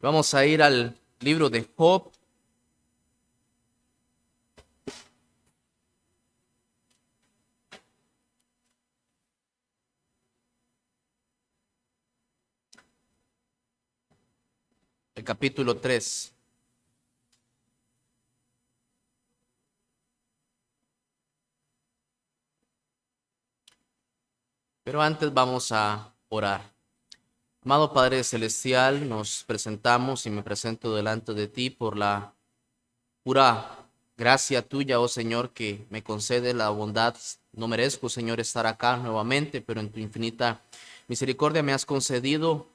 Vamos a ir al libro de Job. El capítulo 3. Pero antes vamos a orar. Amado Padre Celestial, nos presentamos y me presento delante de ti por la pura gracia tuya, oh Señor, que me concede la bondad. No merezco, Señor, estar acá nuevamente, pero en tu infinita misericordia me has concedido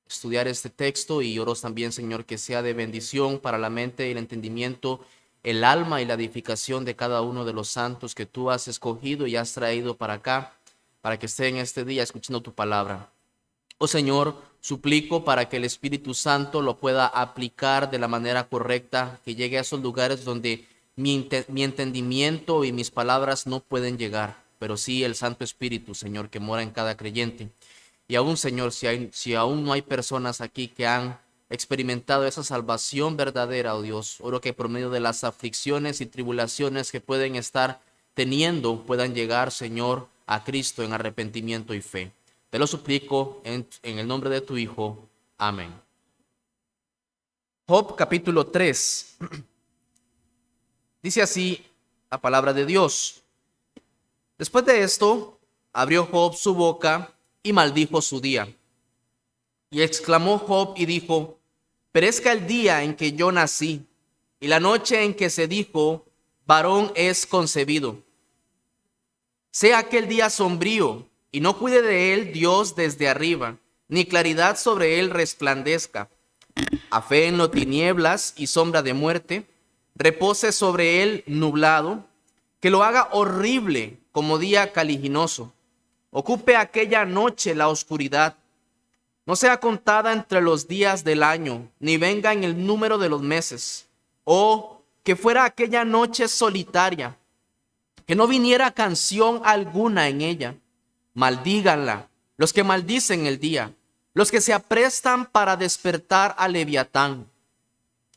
estudiar este texto y oro también, Señor, que sea de bendición para la mente y el entendimiento, el alma y la edificación de cada uno de los santos que tú has escogido y has traído para acá, para que estén este día escuchando tu palabra. Oh Señor, suplico para que el Espíritu Santo lo pueda aplicar de la manera correcta, que llegue a esos lugares donde mi entendimiento y mis palabras no pueden llegar, pero sí el Santo Espíritu, Señor, que mora en cada creyente. Y aún, Señor, si aún no hay personas aquí que han experimentado esa salvación verdadera, oh Dios, oro que por medio de las aflicciones y tribulaciones que pueden estar teniendo, puedan llegar, Señor, a Cristo en arrepentimiento y fe. Te lo suplico en el nombre de tu Hijo. Amén. Job capítulo 3. Dice así la palabra de Dios. Después de esto, abrió Job su boca y maldijo su día. Y exclamó Job y dijo: perezca el día en que yo nací, y la noche en que se dijo, varón es concebido. Sea aquel día sombrío, y no cuide de él Dios desde arriba, ni claridad sobre él resplandezca. Aféenlo tinieblas y sombra de muerte, repose sobre él nublado, que lo haga horrible como día caliginoso. Ocupe aquella noche la oscuridad, no sea contada entre los días del año, ni venga en el número de los meses. Oh, que fuera aquella noche solitaria, que no viniera canción alguna en ella. Maldíganla los que maldicen el día, los que se aprestan para despertar a Leviatán.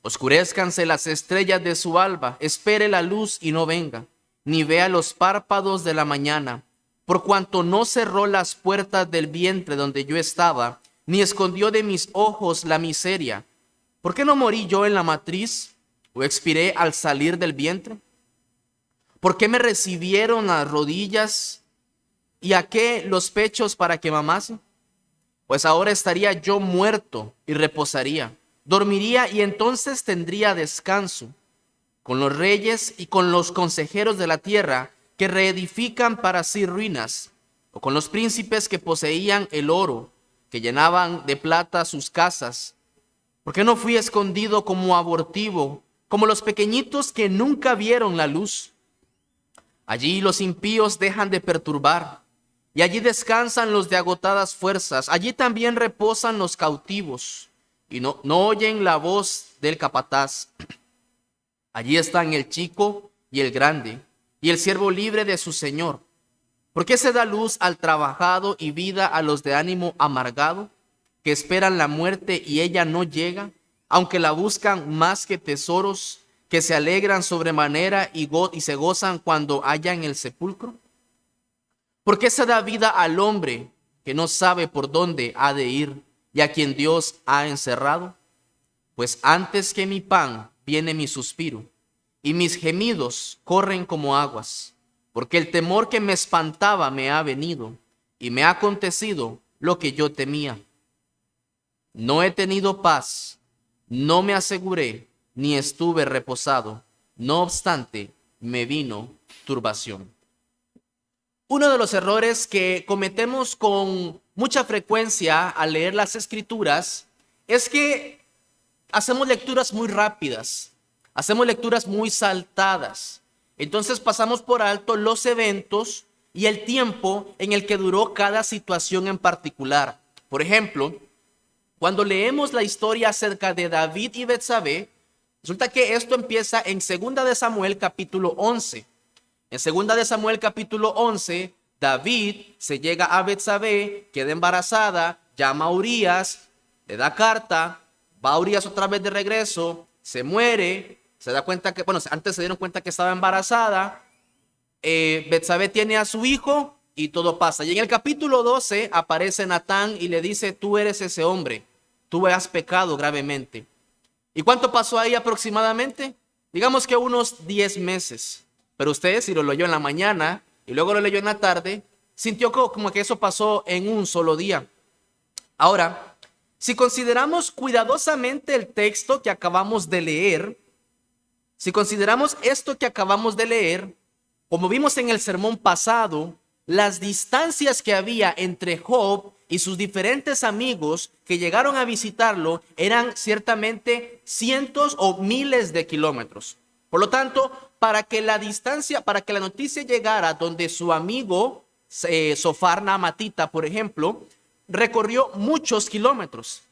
Oscurézcanse las estrellas de su alba, espere la luz y no venga, ni vea los párpados de la mañana, por cuanto no cerró las puertas del vientre donde yo estaba, ni escondió de mis ojos la miseria. ¿Por qué no morí yo en la matriz, o expiré al salir del vientre? ¿Por qué me recibieron las rodillas y a qué los pechos para que mamase? Pues ahora estaría yo muerto y reposaría, dormiría y entonces tendría descanso, con los reyes y con los consejeros de la tierra que reedifican para sí ruinas, o con los príncipes que poseían el oro, que llenaban de plata sus casas. ¿Por qué no fui escondido como abortivo, como los pequeñitos que nunca vieron la luz? Allí los impíos dejan de perturbar, y allí descansan los de agotadas fuerzas. Allí también reposan los cautivos, y no oyen la voz del capataz. Allí están el chico y el grande, y el siervo libre de su señor. ¿Por qué se da luz al trabajado y vida a los de ánimo amargado, que esperan la muerte y ella no llega, aunque la buscan más que tesoros, que se alegran sobremanera y se gozan cuando hallan el sepulcro? ¿Por qué se da vida al hombre que no sabe por dónde ha de ir y a quien Dios ha encerrado? Pues antes que mi pan viene mi suspiro, y mis gemidos corren como aguas, porque el temor que me espantaba me ha venido, y me ha acontecido lo que yo temía. No he tenido paz, no me aseguré, ni estuve reposado. No obstante, me vino turbación. Uno de los errores que cometemos con mucha frecuencia al leer las Escrituras es que hacemos lecturas muy rápidas, hacemos lecturas muy saltadas. Entonces pasamos por alto los eventos y el tiempo en el que duró cada situación en particular. Por ejemplo, cuando leemos la historia acerca de David y Betsabé, resulta que esto empieza en 2 de Samuel capítulo 11. En 2 de Samuel capítulo 11, David se llega a Betsabé, queda embarazada, llama a Urías, le da carta, va a Urías otra vez de regreso, se muere, se da cuenta que, bueno, antes se dieron cuenta que estaba embarazada, Betsabé tiene a su hijo y todo pasa. Y en el capítulo 12 aparece Natán y le dice, tú eres ese hombre, tú has pecado gravemente. ¿Y cuánto pasó ahí aproximadamente? Digamos que unos 10 meses. Pero usted, si lo leyó en la mañana y luego lo leyó en la tarde, sintió como que eso pasó en un solo día. Ahora, si consideramos cuidadosamente el texto que acabamos de leer, si consideramos esto que acabamos de leer, como vimos en el sermón pasado, las distancias que había entre Job y sus diferentes amigos que llegaron a visitarlo eran ciertamente cientos o miles de kilómetros. Por lo tanto, para que la noticia llegara donde su amigo Sofar Naamatita, por ejemplo, recorrió muchos kilómetros.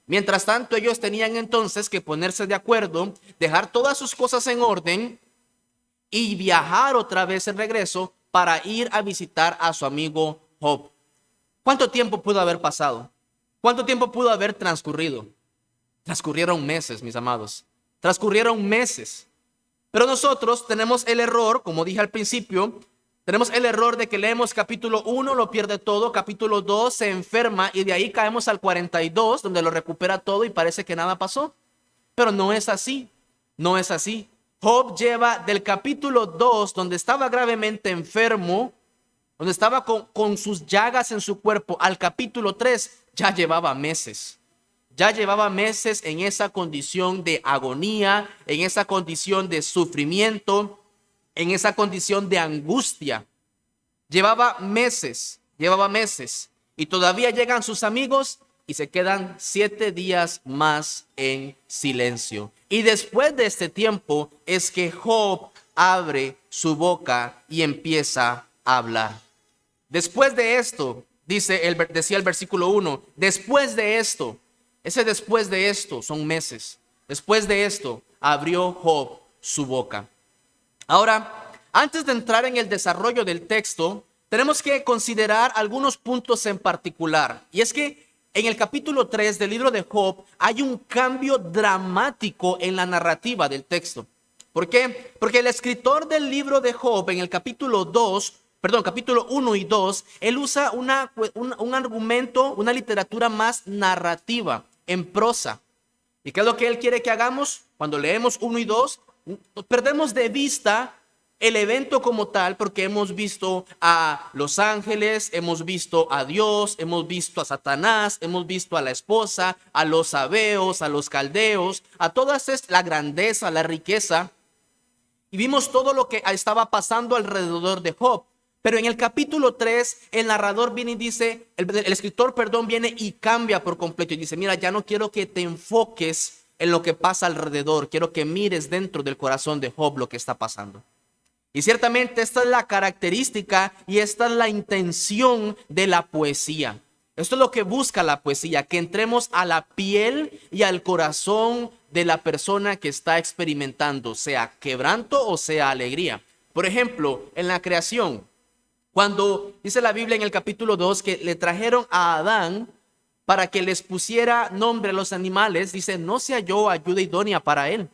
Mientras tanto, ellos tenían entonces que ponerse de acuerdo, dejar todas sus cosas en orden y viajar otra vez en regreso para ir a visitar a su amigo Job. ¿Cuánto tiempo pudo haber pasado? ¿Cuánto tiempo pudo haber transcurrido? Transcurrieron meses, mis amados. Transcurrieron meses. Pero nosotros tenemos el error, como dije al principio, tenemos el error de que leemos capítulo 1, lo pierde todo, capítulo 2 se enferma y de ahí caemos al 42, donde lo recupera todo y parece que nada pasó. Pero no es así, no es así. Job lleva del capítulo 2, donde estaba gravemente enfermo, donde estaba con sus llagas en su cuerpo, al capítulo 3, ya llevaba meses. Ya llevaba meses en esa condición de agonía, en esa condición de sufrimiento, en esa condición de angustia. Llevaba meses. Y todavía llegan sus amigos y se quedan 7 días más en silencio. Y después de este tiempo es que Job abre su boca y empieza a hablar. Después de esto, decía el versículo 1, después de esto, ese después de esto son meses. Después de esto abrió Job su boca. Ahora, antes de entrar en el desarrollo del texto, tenemos que considerar algunos puntos en particular. Y es que en el capítulo 3 del libro de Job hay un cambio dramático en la narrativa del texto. ¿Por qué? Porque el escritor del libro de Job en el capítulo 1 y 2, él usa un argumento, una literatura más narrativa, en prosa. ¿Y qué es lo que él quiere que hagamos? Cuando leemos 1 y 2, perdemos de vista el evento como tal, porque hemos visto a los ángeles, hemos visto a Dios, hemos visto a Satanás, hemos visto a la esposa, a los sabeos, a los caldeos, a toda la grandeza, la riqueza, y vimos todo lo que estaba pasando alrededor de Job. Pero en el capítulo 3, el narrador viene y dice, el escritor, viene y cambia por completo y dice, mira, ya no quiero que te enfoques en lo que pasa alrededor, quiero que mires dentro del corazón de Job lo que está pasando. Y ciertamente esta es la característica y esta es la intención de la poesía. Esto es lo que busca la poesía, que entremos a la piel y al corazón de la persona que está experimentando, sea quebranto o sea alegría. Por ejemplo, en la creación, cuando dice la Biblia en el capítulo 2 que le trajeron a Adán para que les pusiera nombre a los animales, dice, no se halló ayuda idónea para él.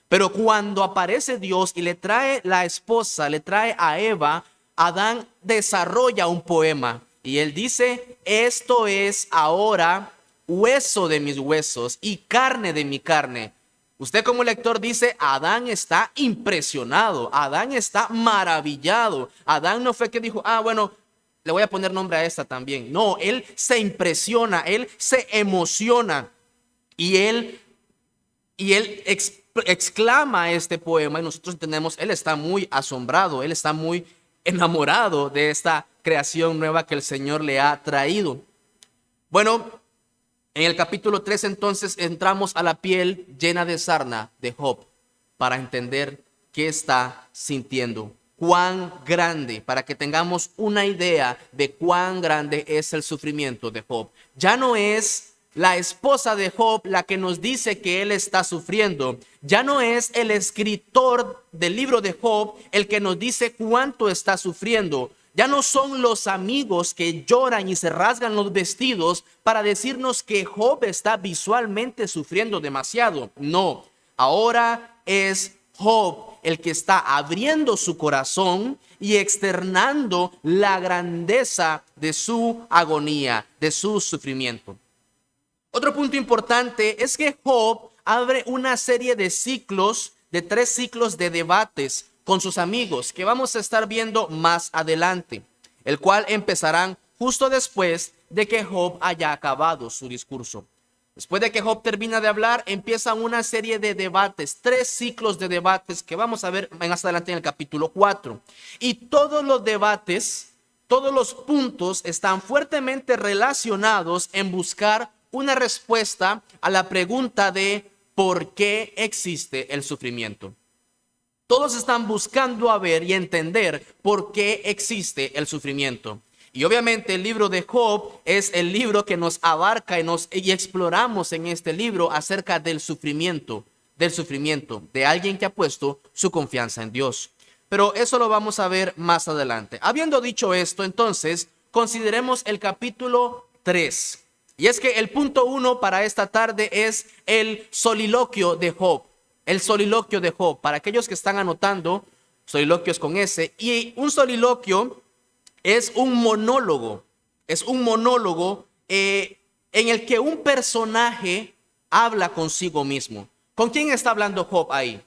Pero cuando aparece Dios y le trae la esposa, le trae a Eva, Adán desarrolla un poema. Y él dice, esto es ahora hueso de mis huesos y carne de mi carne. Usted como lector dice, Adán está impresionado, Adán está maravillado. Adán no fue que dijo, bueno, le voy a poner nombre a esta también. No, él se impresiona, él se emociona y él exclama este poema y nosotros entendemos, él está muy asombrado, él está muy enamorado de esta creación nueva que el Señor le ha traído. Bueno, en el capítulo 3 entonces entramos a la piel llena de sarna de Job para entender qué está sintiendo, cuán grande, para que tengamos una idea de cuán grande es el sufrimiento de Job. Ya no es la esposa de Job la que nos dice que él está sufriendo. Ya no es el escritor del libro de Job el que nos dice cuánto está sufriendo. Ya no son los amigos que lloran y se rasgan los vestidos para decirnos que Job está visualmente sufriendo demasiado. No, ahora es Job el que está abriendo su corazón y externando la grandeza de su agonía, de su sufrimiento. Otro punto importante es que Job abre una serie de ciclos, de 3 ciclos de debates con sus amigos que vamos a estar viendo más adelante, el cual empezarán justo después de que Job haya acabado su discurso. Después de que Job termina de hablar, empiezan una serie de debates, 3 ciclos de debates que vamos a ver más adelante en el capítulo 4. Y todos los debates, todos los puntos están fuertemente relacionados en buscar una respuesta a la pregunta de ¿por qué existe el sufrimiento? Todos están buscando a ver y entender por qué existe el sufrimiento. Y obviamente el libro de Job es el libro que nos abarca y exploramos en este libro acerca del sufrimiento de alguien que ha puesto su confianza en Dios. Pero eso lo vamos a ver más adelante. Habiendo dicho esto, entonces, consideremos el capítulo 3. Y es que el punto 1 para esta tarde es el soliloquio de Job. El soliloquio de Job. Para aquellos que están anotando, soliloquios con S. Y un soliloquio es un monólogo. Es un monólogo en el que un personaje habla consigo mismo. ¿Con quién está hablando Job ahí?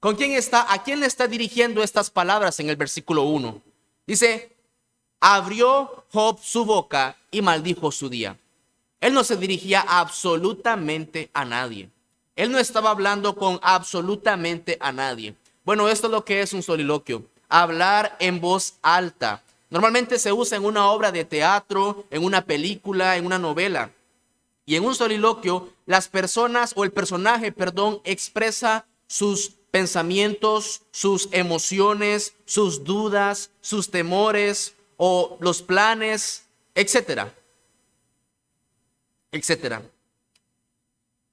¿Con quién está? ¿A quién le está dirigiendo estas palabras en el versículo 1? Dice, abrió Job su boca y maldijo su día. Él no se dirigía absolutamente a nadie. Él no estaba hablando con absolutamente a nadie. Bueno, esto es lo que es un soliloquio. Hablar en voz alta. Normalmente se usa en una obra de teatro, en una película, en una novela. Y en un soliloquio, las personas o el personaje, expresa sus pensamientos, sus emociones, sus dudas, sus temores o los planes, etcétera. Etcétera.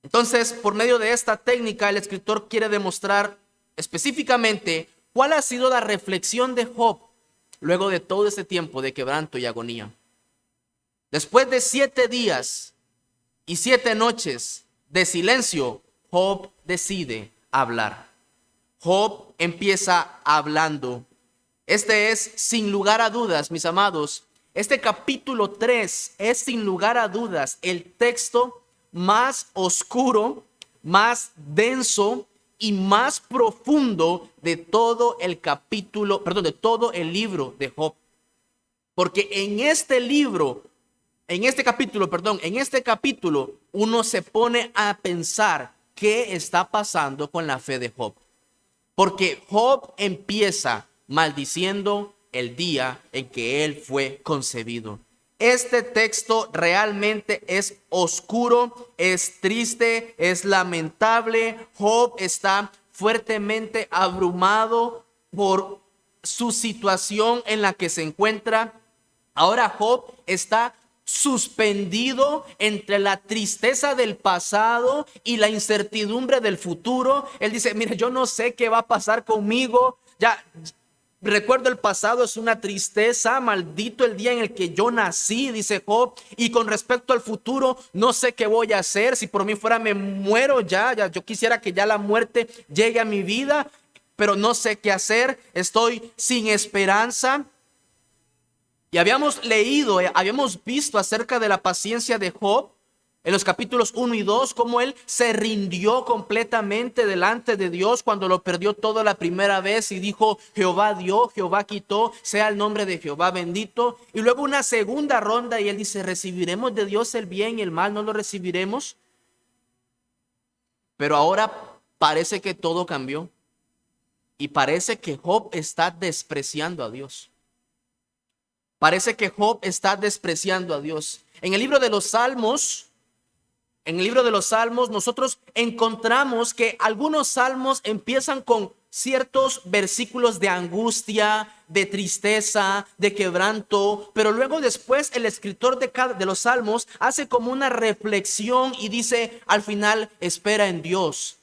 Entonces, por medio de esta técnica, el escritor quiere demostrar específicamente cuál ha sido la reflexión de Job luego de todo este tiempo de quebranto y agonía. Después de 7 días y 7 noches de silencio, Job decide hablar. Job empieza hablando. Este es, sin lugar a dudas, mis amados, este capítulo 3 es sin lugar a dudas el texto más oscuro, más denso y más profundo de todo el capítulo, de todo el libro de Job. Porque en este capítulo, uno se pone a pensar qué está pasando con la fe de Job. Porque Job empieza maldiciendo el día en que él fue concebido. Este texto realmente es oscuro, es triste, es lamentable. Job está fuertemente abrumado por su situación en la que se encuentra. Ahora Job está suspendido entre la tristeza del pasado y la incertidumbre del futuro. Él dice, mire, yo no sé qué va a pasar conmigo. Ya recuerdo el pasado, es una tristeza, maldito el día en el que yo nací, dice Job, y con respecto al futuro, no sé qué voy a hacer, si por mí fuera me muero ya, yo quisiera que ya la muerte llegue a mi vida, pero no sé qué hacer, estoy sin esperanza. Y habíamos leído, habíamos visto acerca de la paciencia de Job en los capítulos 1 y 2, cómo él se rindió completamente delante de Dios cuando lo perdió todo la primera vez y dijo, Jehová dio, Jehová quitó, sea el nombre de Jehová bendito. Y luego una segunda ronda y él dice, ¿recibiremos de Dios el bien y el mal? ¿No lo recibiremos? Pero ahora parece que todo cambió y parece que Job está despreciando a Dios. Parece que Job está despreciando a Dios. En el libro de los Salmos, nosotros encontramos que algunos salmos empiezan con ciertos versículos de angustia, de tristeza, de quebranto, pero luego después el escritor de los salmos hace como una reflexión y dice al final, espera en Dios,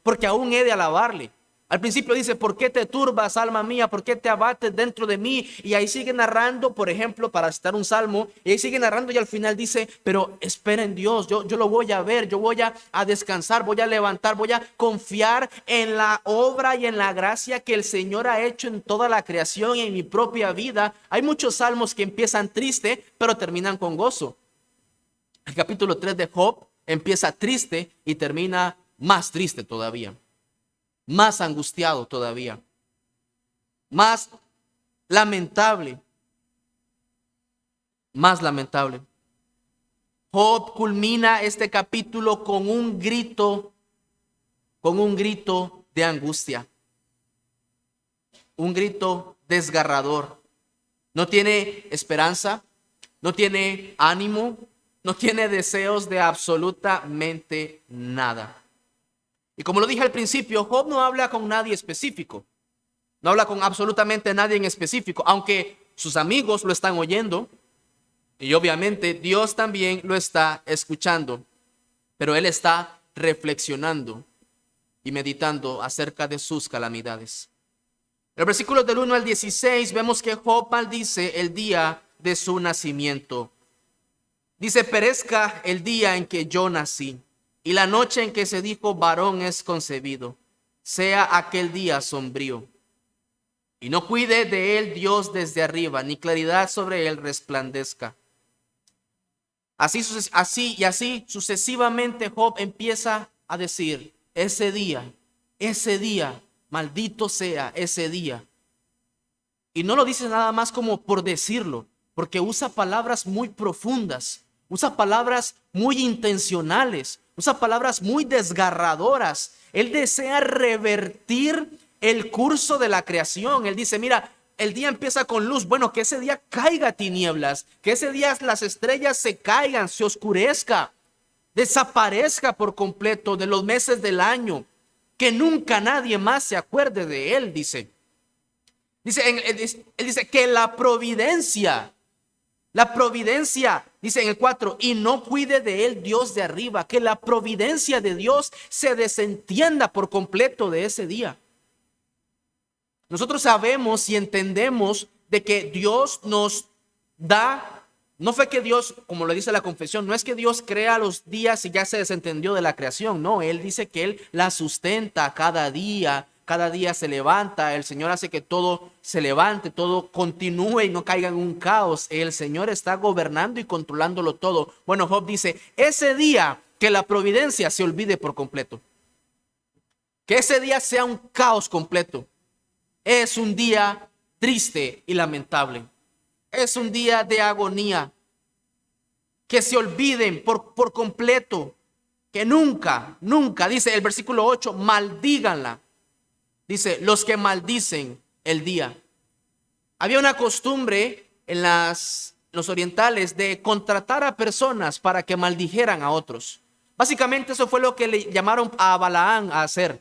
porque aún he de alabarle. Al principio dice, ¿por qué te turbas, alma mía? ¿Por qué te abates dentro de mí? Y ahí sigue narrando, por ejemplo, para citar un salmo, y ahí sigue narrando y al final dice, pero espera en Dios, yo lo voy a ver, yo voy a descansar, voy a levantar, voy a confiar en la obra y en la gracia que el Señor ha hecho en toda la creación y en mi propia vida. Hay muchos salmos que empiezan triste, pero terminan con gozo. El capítulo 3 de Job empieza triste y termina más triste todavía. Más angustiado todavía, más lamentable, más lamentable. Job culmina este capítulo con un grito de angustia, un grito desgarrador. No tiene esperanza, no tiene ánimo, no tiene deseos de absolutamente nada. Y como lo dije al principio, Job no habla con nadie específico. No habla con absolutamente nadie en específico, aunque sus amigos lo están oyendo. Y obviamente Dios también lo está escuchando. Pero él está reflexionando y meditando acerca de sus calamidades. En los versículos del 1 al 16 vemos que Job maldice el día de su nacimiento. Dice, perezca el día en que yo nací. Y la noche en que se dijo varón es concebido, sea aquel día sombrío. Y no cuide de él Dios desde arriba, ni claridad sobre él resplandezca. Así sucesivamente Job empieza a decir, ese día, maldito sea ese día. Y no lo dice nada más como por decirlo, porque usa palabras muy profundas, usa palabras muy intencionales, usa palabras muy desgarradoras. Él desea revertir el curso de la creación. Él dice, mira, el día empieza con luz. Bueno, que ese día caiga tinieblas, que ese día las estrellas se caigan, se oscurezca, desaparezca por completo de los meses del año, que nunca nadie más se acuerde de él, dice. Él dice que la providencia, dice en el 4, y no cuide de él Dios de arriba, que la providencia de Dios se desentienda por completo de ese día. Nosotros sabemos y entendemos de que Dios nos da, no fue que Dios, como lo dice la confesión, no es que Dios crea los días y ya se desentendió de la creación, no, Él dice que Él la sustenta cada día se levanta, el Señor hace que todo se levante, todo continúe y no caiga en un caos. El Señor está gobernando y controlándolo todo. Bueno, Job dice, ese día que la providencia se olvide por completo, que ese día sea un caos completo. Es un día triste y lamentable. Es un día de agonía. Que se olviden por completo. Que nunca, dice el versículo 8, maldíganla. Dice, los que maldicen el día. Había una costumbre en los orientales de contratar a personas para que maldijeran a otros. Básicamente eso fue lo que le llamaron a Balaán a hacer.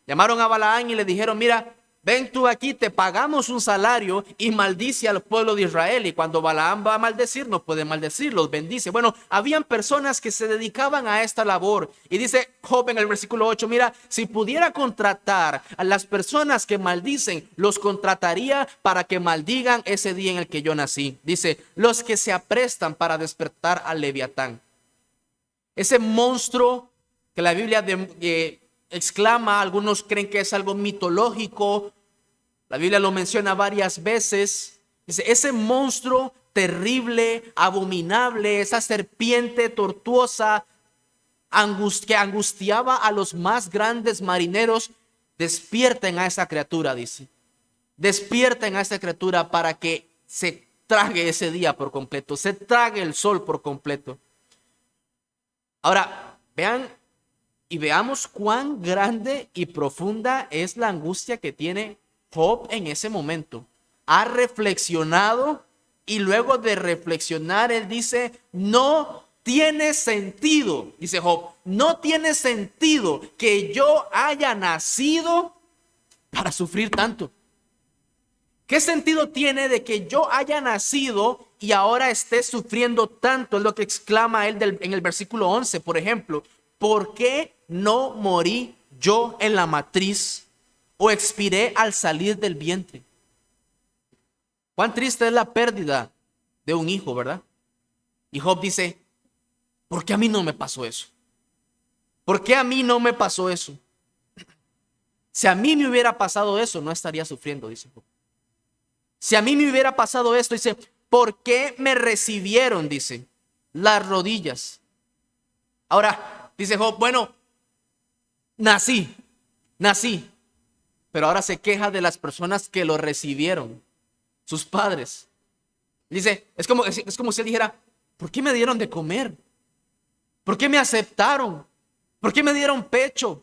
Llamaron a Balaán y le dijeron, mira, ven tú aquí, te pagamos un salario y maldice al pueblo de Israel. Y cuando Balaam va a maldecir, no puede maldecir, los bendice. Bueno, habían personas que se dedicaban a esta labor. Y dice Job en el versículo 8, mira, si pudiera contratar a las personas que maldicen, los contrataría para que maldigan ese día en el que yo nací. Dice, los que se aprestan para despertar al Leviatán. Ese monstruo que la Biblia exclama, algunos creen que es algo mitológico. La Biblia lo menciona varias veces. Dice, ese monstruo terrible, abominable, esa serpiente tortuosa que angustiaba a los más grandes marineros, despierten a esa criatura, dice. Despierten a esa criatura para que se trague ese día por completo, se trague el sol por completo. Ahora, veamos cuán grande y profunda es la angustia que tiene Job en ese momento. Ha reflexionado y luego de reflexionar él dice, no tiene sentido, dice Job, no tiene sentido que yo haya nacido para sufrir tanto. ¿Qué sentido tiene de que yo haya nacido y ahora esté sufriendo tanto? Es lo que exclama él en el versículo 11, por ejemplo. ¿Por qué no morí yo en la matriz? o expiré al salir del vientre. Cuán triste es la pérdida de un hijo, ¿verdad? Y Job dice, ¿por qué a mí no me pasó eso? ¿Por qué a mí no me pasó eso? Si a mí me hubiera pasado eso, no estaría sufriendo, dice Job. Si a mí me hubiera pasado esto, dice, ¿por qué me recibieron, dice, las rodillas? Ahora, dice Job, bueno, nací, pero ahora se queja de las personas que lo recibieron, sus padres. Dice, es como si él dijera, ¿por qué me dieron de comer? ¿Por qué me aceptaron? ¿Por qué me dieron pecho?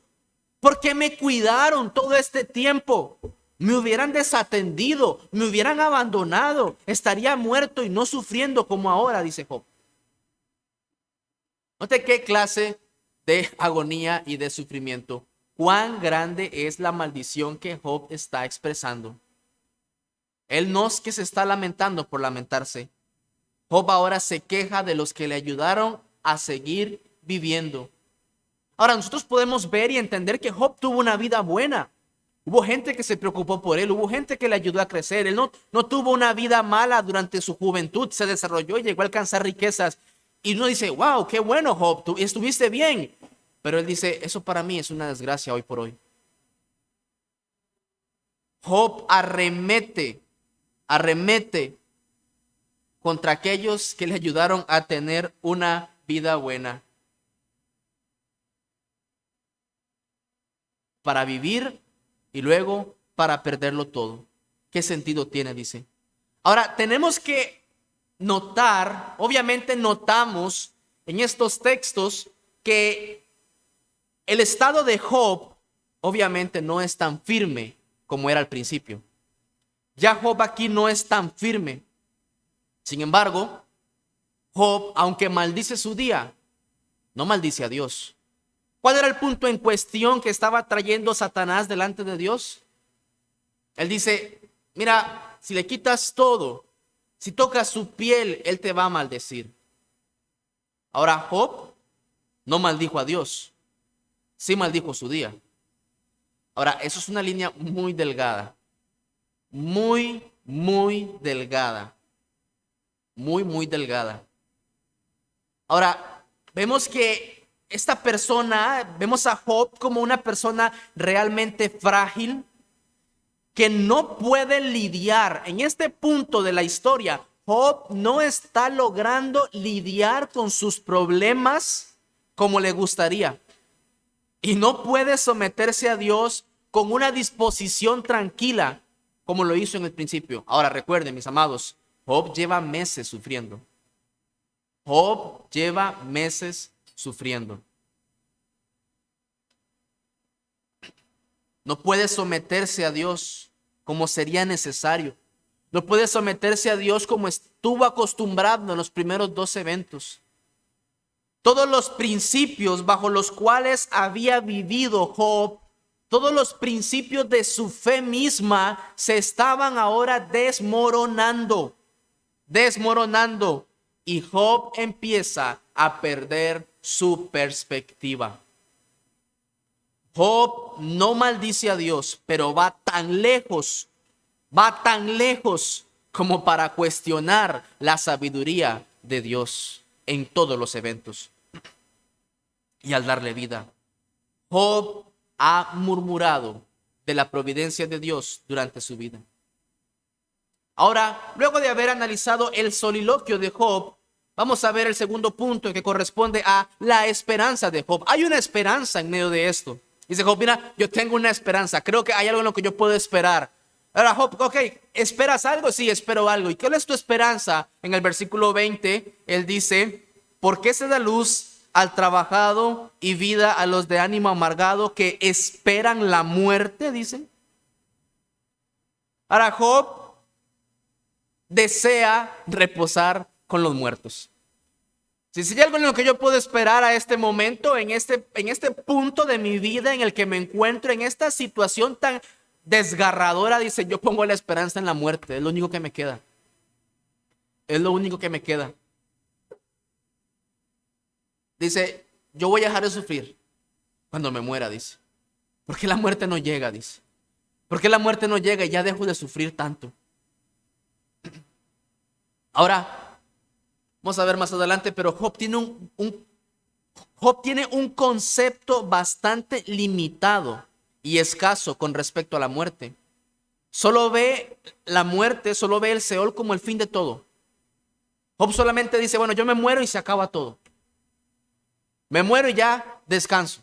¿Por qué me cuidaron todo este tiempo? Me hubieran desatendido, me hubieran abandonado, estaría muerto y no sufriendo como ahora, dice Job. Note qué clase de agonía y de sufrimiento. Cuán grande es la maldición que Job está expresando. Él no es que se está lamentando por lamentarse. Job ahora se queja de los que le ayudaron a seguir viviendo. Ahora nosotros podemos ver y entender que Job tuvo una vida buena. Hubo gente que se preocupó por él, hubo gente que le ayudó a crecer. Él no tuvo una vida mala durante su juventud, se desarrolló y llegó a alcanzar riquezas. Y uno dice, wow, qué bueno Job, tú estuviste bien. Pero él dice, eso para mí es una desgracia hoy por hoy. Job arremete contra aquellos que le ayudaron a tener una vida buena. Para vivir y luego para perderlo todo. ¿Qué sentido tiene? Dice. Ahora, tenemos que notar, obviamente notamos en estos textos que el estado de Job obviamente no es tan firme como era al principio. Ya Job aquí no es tan firme. Sin embargo, Job, aunque maldice su día, no maldice a Dios. ¿Cuál era el punto en cuestión que estaba trayendo Satanás delante de Dios? Él dice, mira, si le quitas todo, si tocas su piel, él te va a maldecir. Ahora Job no maldijo a Dios, sí maldijo su día. Ahora, eso es una línea muy delgada, muy delgada, muy delgada. Ahora, vemos que esta persona, vemos a Job como una persona realmente frágil, que no puede lidiar. En este punto de la historia, Job no está logrando lidiar con sus problemas como le gustaría. Y no puede someterse a Dios con una disposición tranquila como lo hizo en el principio. Ahora recuerden, mis amados, Job lleva meses sufriendo. Job lleva meses sufriendo. No puede someterse a Dios como sería necesario. No puede someterse a Dios como estuvo acostumbrado en los primeros 2 eventos. Todos los principios bajo los cuales había vivido Job, todos los principios de su fe misma se estaban ahora desmoronando. Y Job empieza a perder su perspectiva. Job no maldice a Dios, pero va tan lejos como para cuestionar la sabiduría de Dios en todos los eventos. Y al darle vida, Job ha murmurado de la providencia de Dios durante su vida. Ahora, luego de haber analizado el soliloquio de Job, vamos a ver el segundo punto que corresponde a la esperanza de Job. Hay una esperanza en medio de esto. Dice Job, mira, yo tengo una esperanza. Creo que hay algo en lo que yo puedo esperar. Ahora Job, ok, ¿esperas algo? Sí, espero algo. ¿Y qué es tu esperanza? En el versículo 20, él dice, ¿por qué se da luz al trabajado y vida a los de ánimo amargado que esperan la muerte? Dice. Ahora Job desea reposar con los muertos. Si hay algo en lo que yo puedo esperar a este momento, en este punto de mi vida en el que me encuentro, en esta situación tan desgarradora, dice, yo pongo la esperanza en la muerte. Es lo único que me queda. Es lo único que me queda. Dice, yo voy a dejar de sufrir cuando me muera, dice. Porque la muerte no llega, dice. ¿Por qué la muerte no llega y ya dejo de sufrir tanto? Ahora, vamos a ver más adelante, pero Job tiene un concepto bastante limitado y escaso con respecto a la muerte. Solo ve la muerte, solo ve el Seol como el fin de todo. Job solamente dice, bueno, yo me muero y se acaba todo. Me muero y ya descanso.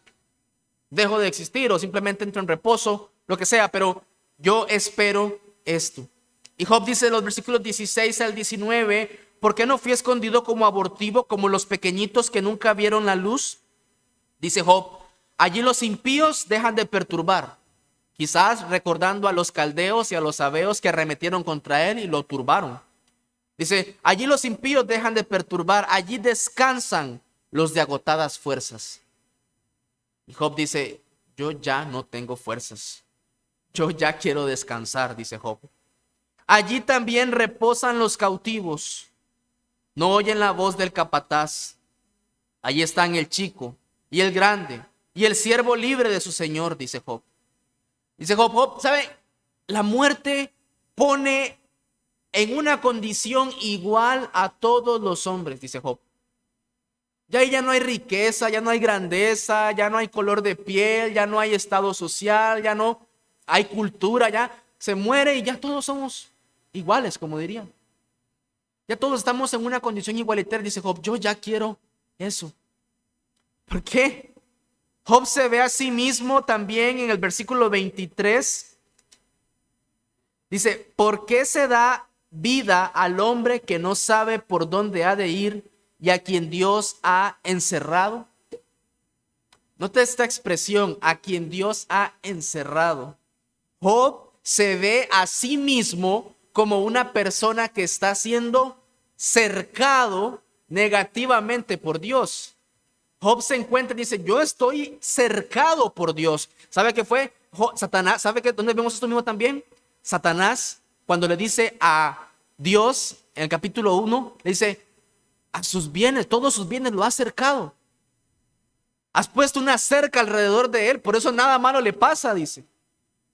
Dejo de existir o simplemente entro en reposo, lo que sea, pero yo espero esto. Y Job dice en los versículos 16 al 19, ¿por qué no fui escondido como abortivo, como los pequeñitos que nunca vieron la luz? Dice Job, allí los impíos dejan de perturbar, quizás recordando a los caldeos y a los sabeos que arremetieron contra él y lo turbaron. Dice, allí los impíos dejan de perturbar, allí descansan los de agotadas fuerzas. Y Job dice, yo ya no tengo fuerzas, yo ya quiero descansar, dice Job. Allí también reposan los cautivos, no oyen la voz del capataz. Allí están el chico y el grande y el siervo libre de su señor, dice Job. Dice Job, ¿sabe? La muerte pone en una condición igual a todos los hombres, dice Job. Ya ahí ya no hay riqueza, ya no hay grandeza, ya no hay color de piel, ya no hay estado social, ya no hay cultura, ya se muere y ya todos somos iguales, como dirían. Ya todos estamos en una condición igualitaria, dice Job, yo ya quiero eso. ¿Por qué? Job se ve a sí mismo también en el versículo 23. Dice, ¿por qué se da vida al hombre que no sabe por dónde ha de ir y a quien Dios ha encerrado? Nota esta expresión, a quien Dios ha encerrado. Job se ve a sí mismo como una persona que está siendo cercado negativamente por Dios. Job se encuentra y dice, yo estoy cercado por Dios. ¿Sabe qué fue? Satanás, ¿sabe qué? ¿Dónde vemos esto mismo también? Satanás, cuando le dice a Dios, en el capítulo 1, le dice, a sus bienes, todos sus bienes lo has cercado. Has puesto una cerca alrededor de él, por eso nada malo le pasa, dice.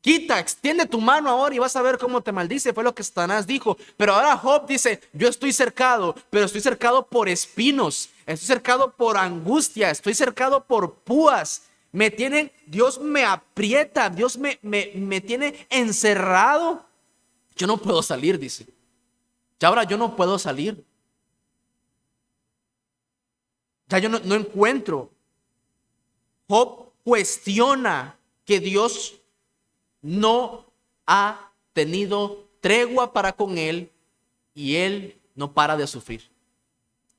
Quita, extiende tu mano ahora y vas a ver cómo te maldice. Fue lo que Satanás dijo. Pero ahora Job dice, yo estoy cercado, pero estoy cercado por espinos, estoy cercado por angustia, estoy cercado por púas. Me tienen, Dios me aprieta, Dios me tiene encerrado. Yo no puedo salir, dice. Ya ahora yo no puedo salir. Ya yo no encuentro. Job cuestiona que Dios no ha tenido tregua para con él y él no para de sufrir.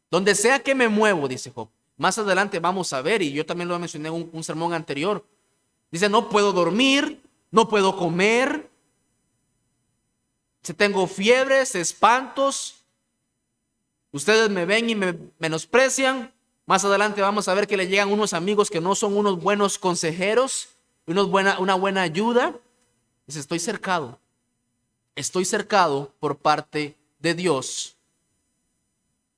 Donde sea que me muevo, dice Job. Más adelante vamos a ver, y yo también lo mencioné en un sermón anterior. Dice, no puedo dormir, no puedo comer. Si tengo fiebres, espantos. Ustedes me ven y me menosprecian. Más adelante vamos a ver que le llegan unos amigos que no son unos buenos consejeros, una buena ayuda. Dice, estoy cercado por parte de Dios.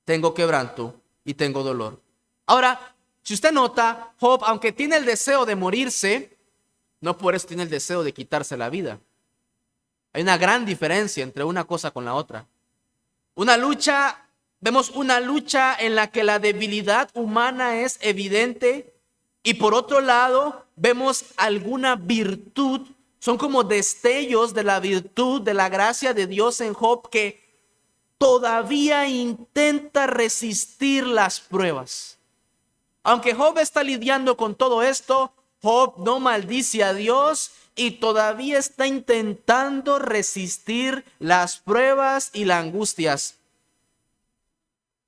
Tengo quebranto y tengo dolor. Ahora, si usted nota, Job, aunque tiene el deseo de morirse, no por eso tiene el deseo de quitarse la vida. Hay una gran diferencia entre una cosa con la otra. Vemos una lucha en la que la debilidad humana es evidente y por otro lado vemos alguna virtud. Son como destellos de la virtud, de la gracia de Dios en Job, que todavía intenta resistir las pruebas. Aunque Job está lidiando con todo esto, Job no maldice a Dios y todavía está intentando resistir las pruebas y las angustias.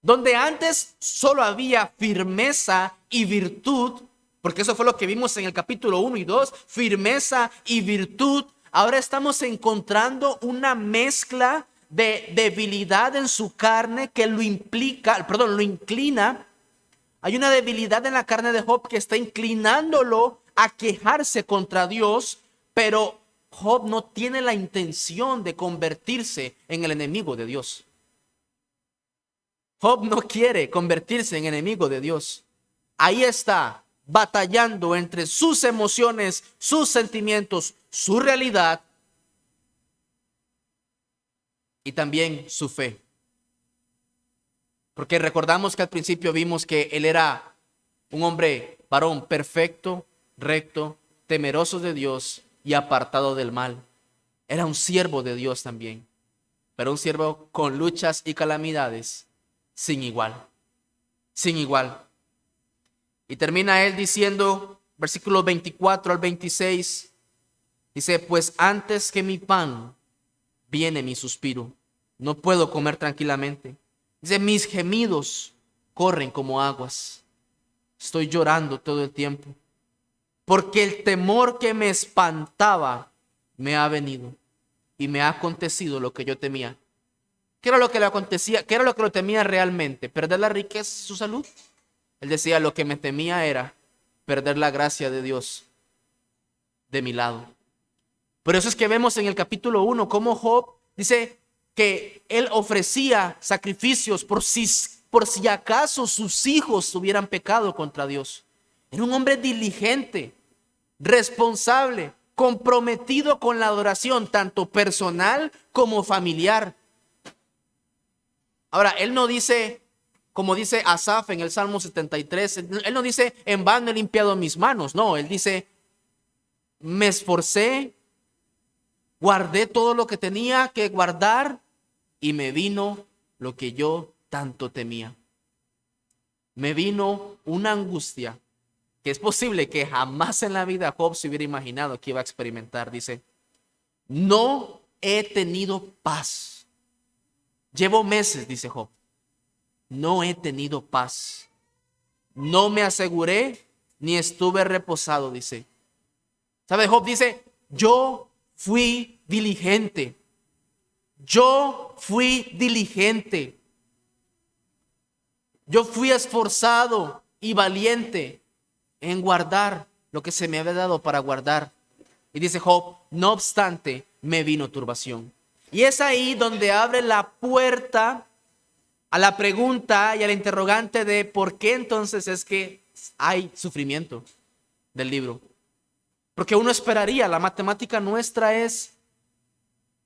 Donde antes solo había firmeza y virtud, porque eso fue lo que vimos en el capítulo 1 y 2, firmeza y virtud. Ahora estamos encontrando una mezcla de debilidad en su carne que lo inclina. Hay una debilidad en la carne de Job que está inclinándolo a quejarse contra Dios, pero Job no tiene la intención de convertirse en el enemigo de Dios. Job no quiere convertirse en enemigo de Dios. Ahí está, batallando entre sus emociones, sus sentimientos, su realidad y también su fe. Porque recordamos que al principio vimos que él era un hombre varón perfecto, recto, temeroso de Dios y apartado del mal. Era un siervo de Dios también, pero un siervo con luchas y calamidades sin igual, sin igual. Y termina él diciendo, versículos 24 al 26, dice, pues antes que mi pan viene mi suspiro, no puedo comer tranquilamente. Dice, mis gemidos corren como aguas, estoy llorando todo el tiempo, porque el temor que me espantaba me ha venido y me ha acontecido lo que yo temía. ¿Qué era lo que le acontecía? ¿Qué era lo que lo temía realmente? ¿Perder la riqueza y su salud? Él decía, lo que me temía era perder la gracia de Dios de mi lado. Por eso es que vemos en el capítulo 1 cómo Job dice que él ofrecía sacrificios por si acaso sus hijos hubieran pecado contra Dios. Era un hombre diligente, responsable, comprometido con la adoración, tanto personal como familiar. Ahora, él no dice, como dice Asaf en el Salmo 73, él no dice, en vano he limpiado mis manos. No, él dice, me esforcé, guardé todo lo que tenía que guardar y me vino lo que yo tanto temía. Me vino una angustia que es posible que jamás en la vida Job se hubiera imaginado que iba a experimentar. Dice, no he tenido paz. Llevo meses, dice Job, no he tenido paz. No me aseguré ni estuve reposado, dice. ¿Sabe? Job dice, yo fui diligente. Yo fui diligente. Yo fui esforzado y valiente en guardar lo que se me había dado para guardar. Y dice Job, no obstante, me vino turbación. Y es ahí donde abre la puerta a la pregunta y a la interrogante de por qué entonces es que hay sufrimiento del libro. Porque uno esperaría, la matemática nuestra es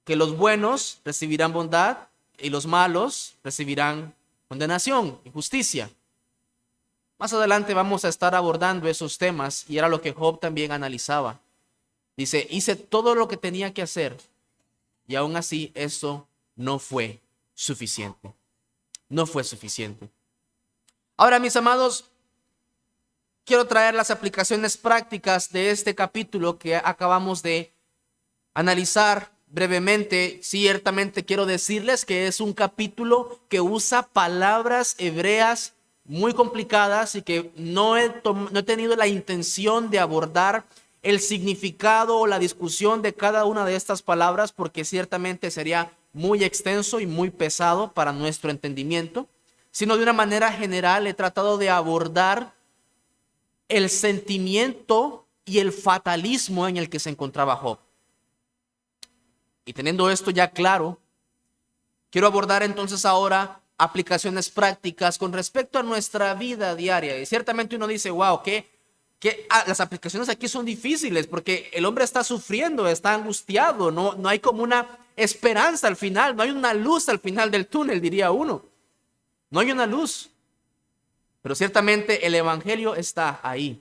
que los buenos recibirán bondad y los malos recibirán condenación y justicia. Más adelante vamos a estar abordando esos temas y era lo que Job también analizaba. Dice, hice todo lo que tenía que hacer y aún así eso no fue suficiente. No fue suficiente. Ahora, mis amados, quiero traer las aplicaciones prácticas de este capítulo que acabamos de analizar brevemente. Ciertamente quiero decirles que es un capítulo que usa palabras hebreas muy complicadas y que no he tenido la intención de abordar el significado o la discusión de cada una de estas palabras porque ciertamente sería muy extenso y muy pesado para nuestro entendimiento, sino de una manera general he tratado de abordar el sentimiento y el fatalismo en el que se encontraba Job. Y teniendo esto ya claro, quiero abordar entonces ahora aplicaciones prácticas con respecto a nuestra vida diaria. Y ciertamente uno dice, wow, las aplicaciones aquí son difíciles porque el hombre está sufriendo, está angustiado, no hay como una esperanza al final, no hay una luz al final del túnel, diría uno. No hay una luz. Pero ciertamente el evangelio está ahí.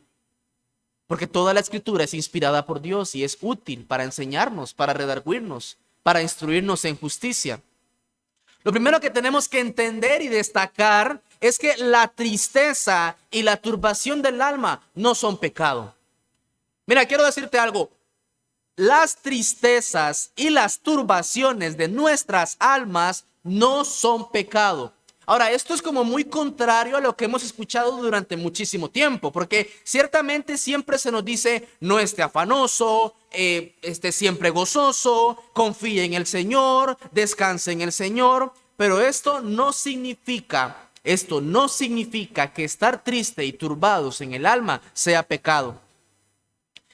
Porque toda la escritura es inspirada por Dios y es útil para enseñarnos, para redarguirnos, para instruirnos en justicia. Lo primero que tenemos que entender y destacar es que la tristeza y la turbación del alma no son pecado. Mira, quiero decirte algo. Las tristezas y las turbaciones de nuestras almas no son pecado. Ahora, esto es como muy contrario a lo que hemos escuchado durante muchísimo tiempo, porque ciertamente siempre se nos dice, no esté afanoso, esté siempre gozoso, confíe en el Señor, descanse en el Señor, pero esto no significa que estar triste y turbados en el alma sea pecado.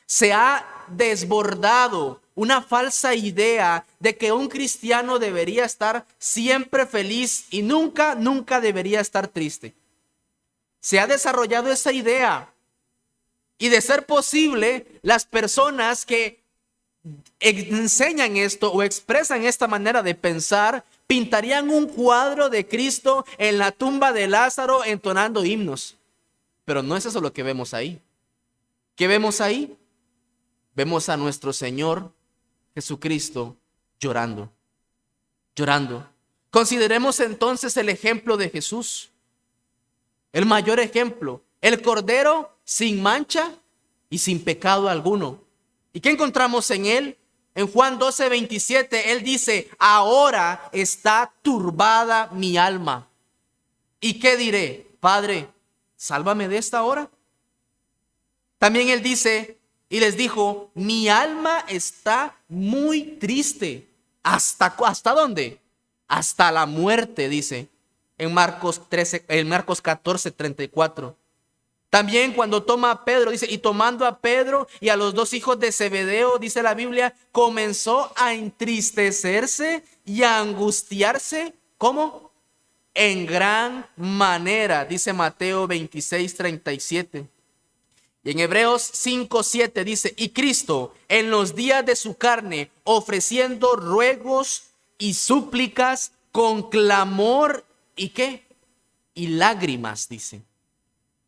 Se ha desbordado una falsa idea de que un cristiano debería estar siempre feliz y nunca debería estar triste. Se ha desarrollado esa idea y de ser posible, las personas que enseñan esto o expresan esta manera de pensar pintarían un cuadro de Cristo en la tumba de Lázaro entonando himnos. Pero no es eso lo que vemos ahí. ¿Qué vemos ahí? Vemos a nuestro Señor Jesucristo llorando, llorando. Consideremos entonces el ejemplo de Jesús, el mayor ejemplo, el Cordero sin mancha y sin pecado alguno. ¿Y qué encontramos en él? En Juan 12:27, él dice: ahora está turbada mi alma. ¿Y qué diré? Padre, sálvame de esta hora. También él dice y les dijo: mi alma está muy triste. ¿Hasta dónde? Hasta la muerte, dice en Marcos 14:34. También cuando toma a Pedro, dice, y tomando a Pedro y a los dos hijos de Zebedeo, dice la Biblia, comenzó a entristecerse y a angustiarse. ¿Cómo? En gran manera, dice Mateo 26:37. Y en Hebreos 5:7 dice: y Cristo en los días de su carne, ofreciendo ruegos y súplicas con clamor y ¿qué? Y lágrimas, dice,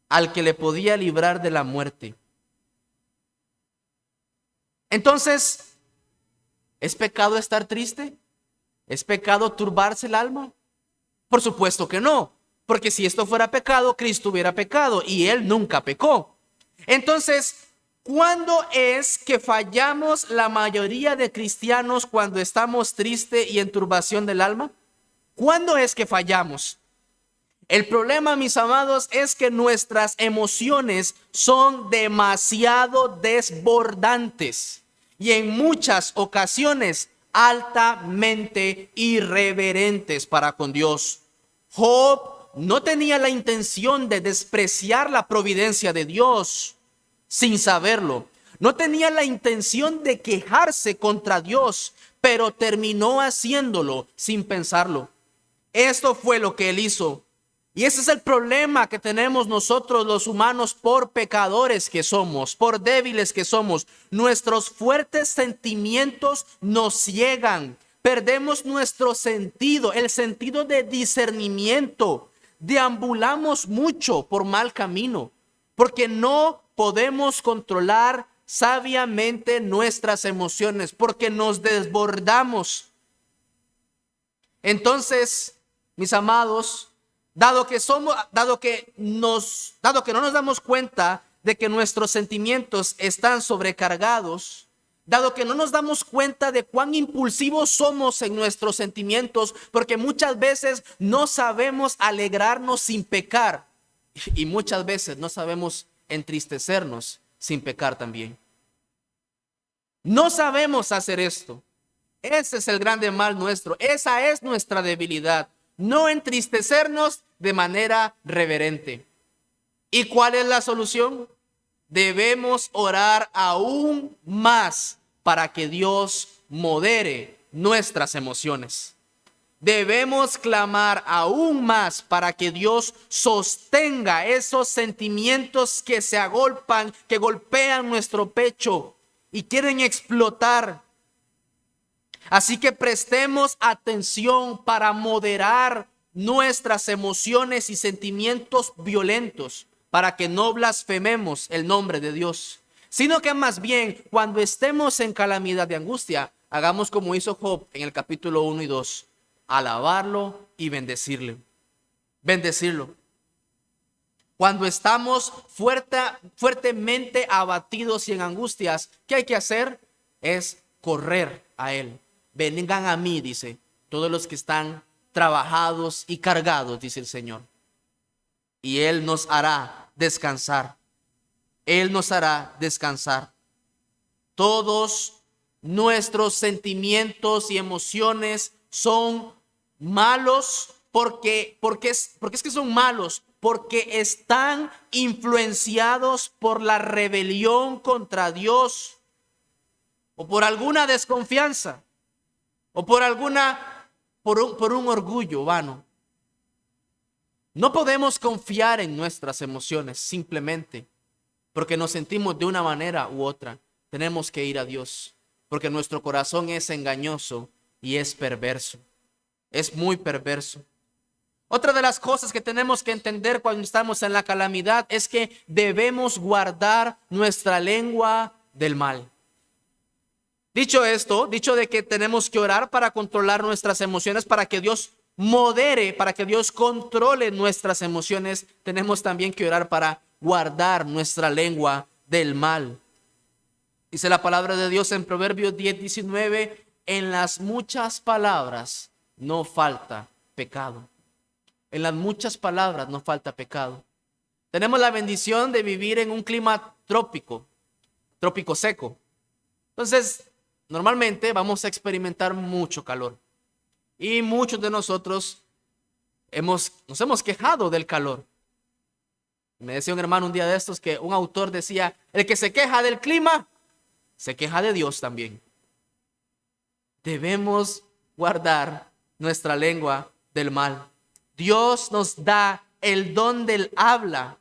al que le podía librar de la muerte. Entonces, ¿es pecado estar triste? ¿Es pecado turbarse el alma? Por supuesto que no, porque si esto fuera pecado, Cristo hubiera pecado y él nunca pecó. Entonces, ¿cuándo es que fallamos la mayoría de cristianos cuando estamos tristes y en turbación del alma? ¿Cuándo es que fallamos? El problema, mis amados, es que nuestras emociones son demasiado desbordantes y en muchas ocasiones altamente irreverentes para con Dios. Job no tenía la intención de despreciar la providencia de Dios sin saberlo. No tenía la intención de quejarse contra Dios, pero terminó haciéndolo sin pensarlo. Esto fue lo que él hizo. Y ese es el problema que tenemos nosotros los humanos por pecadores que somos, por débiles que somos. Nuestros fuertes sentimientos nos ciegan. Perdemos nuestro sentido, el sentido de discernimiento. Deambulamos mucho por mal camino, porque no podemos controlar sabiamente nuestras emociones, porque nos desbordamos. Entonces, mis amados, dado que no nos damos cuenta de que nuestros sentimientos están sobrecargados, dado que no nos damos cuenta de cuán impulsivos somos en nuestros sentimientos, porque muchas veces no sabemos alegrarnos sin pecar y muchas veces no sabemos entristecernos sin pecar también. No sabemos hacer esto. Ese es el grande mal nuestro. Esa es nuestra debilidad. No entristecernos de manera reverente. ¿Y cuál es la solución? Debemos orar aún más para que Dios modere nuestras emociones. Debemos clamar aún más para que Dios sostenga esos sentimientos que se agolpan, que golpean nuestro pecho y quieren explotar. Así que prestemos atención para moderar nuestras emociones y sentimientos violentos, para que no blasfememos el nombre de Dios, sino que más bien cuando estemos en calamidad de angustia, hagamos como hizo Job en el capítulo 1 y 2, alabarlo y bendecirlo. Cuando estamos fuertemente abatidos y en angustias, ¿qué hay que hacer? Es correr a Él. Vengan a mí, dice, todos los que están trabajados y cargados, dice el Señor. Y Él nos hará descansar. Él nos hará descansar. Todos nuestros sentimientos y emociones son malos porque es que son malos, porque están influenciados por la rebelión contra Dios o por alguna desconfianza o por un orgullo vano. No podemos confiar en nuestras emociones simplemente porque nos sentimos de una manera u otra. Tenemos que ir a Dios porque nuestro corazón es engañoso y es perverso. es muy perverso. Otra de las cosas que tenemos que entender cuando estamos en la calamidad es que debemos guardar nuestra lengua del mal. Dicho esto, dicho de que tenemos que orar para controlar nuestras emociones, para que Dios modere, para que Dios controle nuestras emociones, tenemos también que orar para guardar nuestra lengua del mal. Dice la palabra de Dios en Proverbios 10:19, en las muchas palabras no falta pecado. En las muchas palabras no falta pecado. Tenemos la bendición de vivir en un clima trópico seco. Entonces, normalmente vamos a experimentar mucho calor. Y muchos de nosotros nos hemos quejado del calor. Me decía un hermano un día de estos que un autor decía, el que se queja del clima, se queja de Dios también. Debemos guardar nuestra lengua del mal. Dios nos da el don del habla.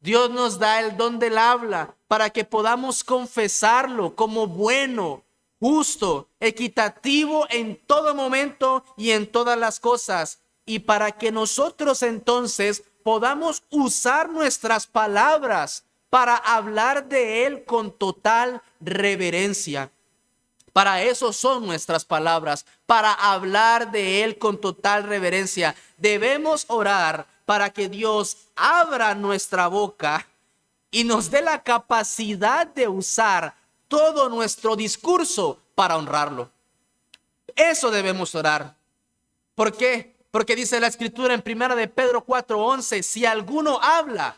Dios nos da el don del habla para que podamos confesarlo como bueno, justo, equitativo en todo momento y en todas las cosas. Y para que nosotros entonces podamos usar nuestras palabras para hablar de Él con total reverencia. Para eso son nuestras palabras, para hablar de Él con total reverencia. Debemos orar para que Dios abra nuestra boca y nos dé la capacidad de usar todo nuestro discurso para honrarlo. Eso debemos orar. ¿Por qué? Porque dice la Escritura en 1 de Pedro 4:11, si alguno habla,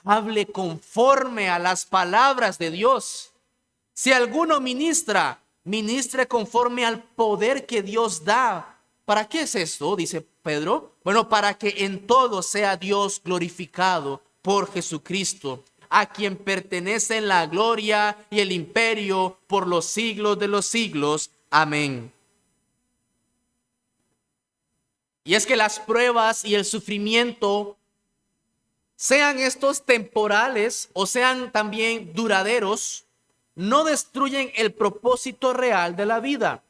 hable conforme a las palabras de Dios. Si alguno ministra, ministre conforme al poder que Dios da. ¿Para qué es esto? Dice Pedro. Bueno, para que en todo sea Dios glorificado por Jesucristo, a quien pertenecen la gloria y el imperio por los siglos de los siglos. Amén. Y es que las pruebas y el sufrimiento, sean estos temporales o sean también duraderos, no destruyen el propósito real de la vida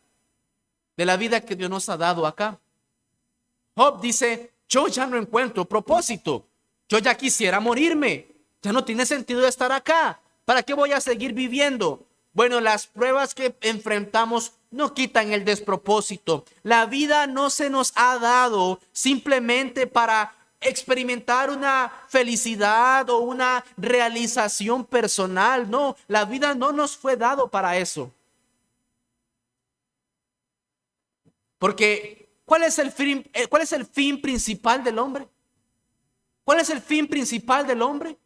que Dios nos ha dado acá. Job dice, yo ya no encuentro propósito, yo ya quisiera morirme, ya no tiene sentido estar acá, ¿para qué voy a seguir viviendo? Bueno, las pruebas que enfrentamos no quitan el despropósito. La vida no se nos ha dado simplemente para experimentar una felicidad o una realización personal. No, la vida no nos fue dado para eso. Porque ¿cuál es el fin principal del hombre? ¿Cuál es el fin principal del hombre?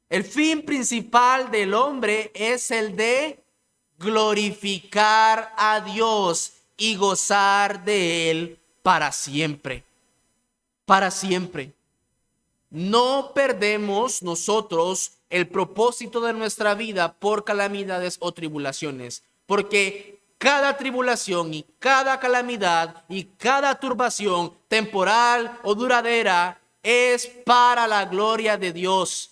El fin principal del hombre es el de glorificar a Dios y gozar de Él para siempre. Para siempre. No perdemos nosotros el propósito de nuestra vida por calamidades o tribulaciones, porque cada tribulación y cada calamidad y cada turbación temporal o duradera es para la gloria de Dios.